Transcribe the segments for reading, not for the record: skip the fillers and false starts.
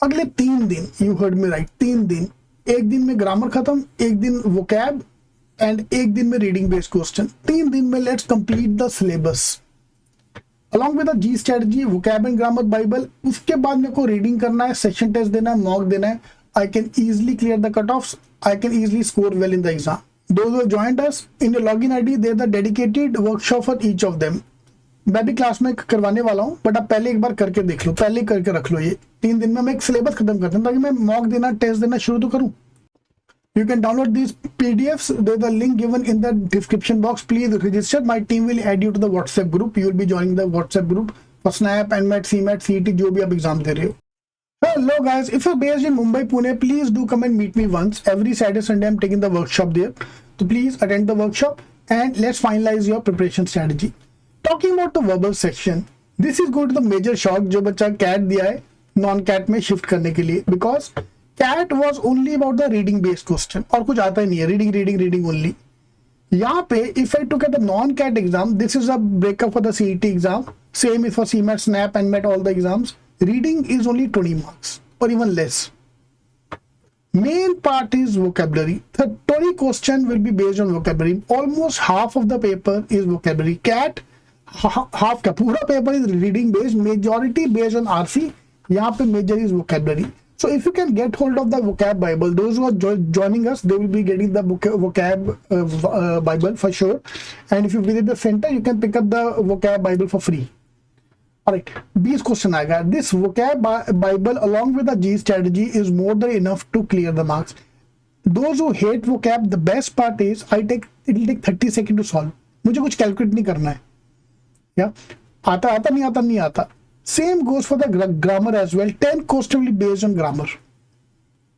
अगले 3 दिन, you heard me right, 3 दिन, एक दिन में ग्रामर खत्म, एक दिन वोकैब एंड एक दिन में रीडिंग बेस्ड क्वेश्चन। 3 दिन में let's complete the syllabus along with the G strategy, vocab and grammar Bible. उसके बाद मेरे को रीडिंग करना है, सेशन टेस्ट देना है, मॉक देना है। I can easily clear the cutoffs, I can easily score well in the exam. Those who have joined us in your login ID, there the dedicated workshop for each of them. मैं भी class में करवाने वाला हूँ, but आप पहले एक बार करके देख लो, पहले करके रख लो। ये 3 दिन में मैं एक सिलेबस खत्म करता हूँ ताकि मैं मॉक देना, टेस्ट देना शुरू तो करूँ। You can download these PDFs. There's a link given in the description box. Please register. My team will add you to the WhatsApp group. You will be joining the WhatsApp group for SNAP, NMAT, CMAT, CET, जो भी आप exam दे रहे हो। Hello guys, if you're based in Mumbai, Pune, please do come and meet me once. Every Saturday, Sunday, I'm taking the workshop there. So please attend the workshop and let's finalize your preparation strategy. Talking about the verbal section, this is going to the major shock जो बच्चा CAT दिया है non-CAT में shift करने के लिए, because CAT was only about the reading based question और कुछ आता ही नहीं है, reading only. यहाँ पे if I took at the non-CAT exam, this is a breakup for the CET exam, same is for CMAT, SNAP, NMAT, all the exams. Reading is only 20 marks or even less. Main part is vocabulary. The 20 question will be based on vocabulary. Almost half of the paper is vocabulary. CAT half का पूरा paper is reading based, majority based on RC. यहाँ पे major is vocabulary. So if you can get hold of the vocab Bible, those who are joining us, they will be getting the vocab Bible for sure. And if you visit the center, you can pick up the vocab Bible for free. Alright, 20 question आएगा. This vocab Bible along with the G strategy is more than enough to clear the marks. Those who hate vocab, the best part is it will take 30 seconds to solve. मुझे कुछ calculate नहीं करना है, या आता नहीं आता. Same goes for the grammar as well. 10 question will be based on grammar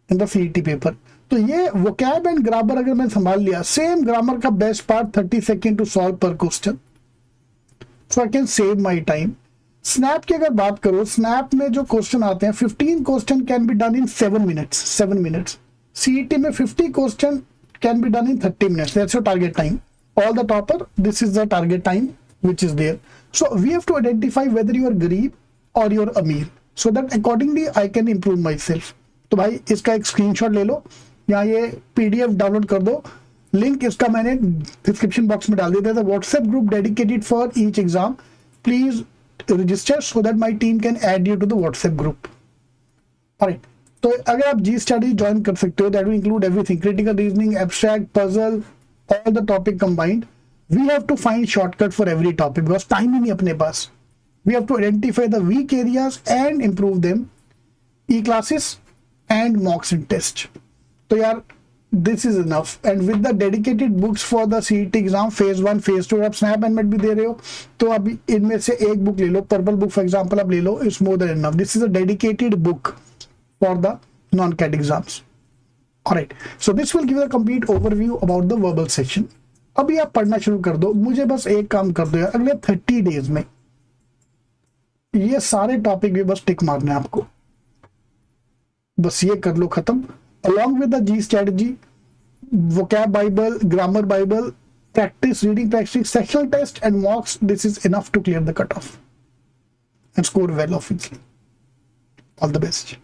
in the CET paper. तो ये vocab and grammar अगर मैं संभाल लिया, same grammar का best part 30 seconds to solve per question. So I can save my time. Snap की अगर बात करो, Snap में जो क्वेश्चन आते हैं 15 question can be done in 7 minutes. CET में 50 question can be done in 30 minutes. That's your target time. All the topper, this is the target time which is there. So we have to identify whether you are गरीब or you are अमीर, so that accordingly I can improve myself. तो भाई इसका एक screenshot ले लो या ये PDF download कर दो. लिंक इसका मैंने डिस्क्रिप्शन बॉक्स में डाल दिया था. WhatsApp group dedicated for each exam. Please register so that my team can add you to the WhatsApp group. Alright, तो अगर आप जी स्टडी ज्वाइन कर सकते हो, that will include everything, critical reasoning, abstract, puzzle, all the topic combined. We have to find shortcut for every topic because time ही नहीं अपने पास. We have to identify the weak areas and improve them. E-classes and mocks and test. तो यार this is enough. And with the dedicated books for the CET exam, phase 1, phase 2, आप SNAP NMAT भी दे रहे हो, तो अभी इनमें से एक बुक ले लो. पर्पल बुक फॉर एग्जाम्पल आप ले लो. It's more than enough. This is a dedicated book for the non-CAT exams. Alright, so this will give a complete overview about the verbal section. अभी आप पढ़ना शुरू कर दो. मुझे बस एक काम कर दो यार, अगले 30 डेज में ये सारे टॉपिक भी बस टिक मारना है आपको. बस ये कर लो खत्म. Along with the G strategy, vocab Bible, grammar Bible, practice, reading practice, sectional test and mocks. This is enough to clear the cutoff and score well obviously. All the best.